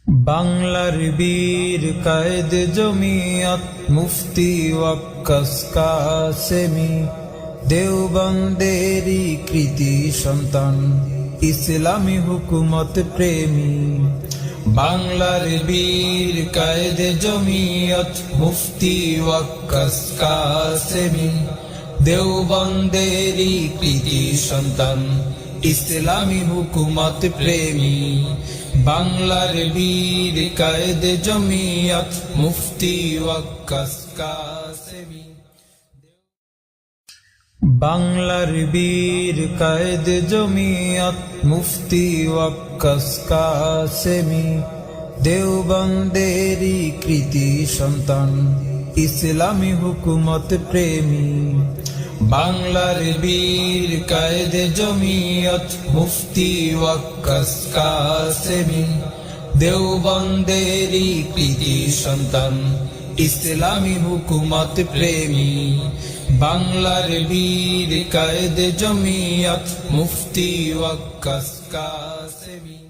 বাংলার বীর কায়েদ জমিয়ত মুফতি ওয়াক্কাস কাসেমি, দেওবন্দেরই কৃতি সন্তান, ইসলামী হুকুমত প্রেমী। বাংলার বীর কায়েদ জমিয়ত মুফতি ওয়াক্কাস কাসেমি, দেওবন্দেরই কৃতি সন্তান, ইসলামী হুকুমত প্রেমী। বাংলার বীর কায়েদ জমিয়ত মুফতি ওয়াক্কাস কাসেমি। বাংলার বীর কায়েদ জমিয়ত মুফতি ওয়াক্কাস কাসেমি, দেওবন্দেরই কৃতি সন্তান, ইসলামী হুকুমত প্রেমী। বাংলার বীর কায়েদ জমিয়ত মুফতি ওয়াক্কাস কাসেমি, দেওবন্দেরই কৃতি সন্তান, ইসলামী হুকুমত প্রেমী। বাংলার বীর কায়েদ জমিয়ত মুফতি ওয়াক্কাস কাসেমি।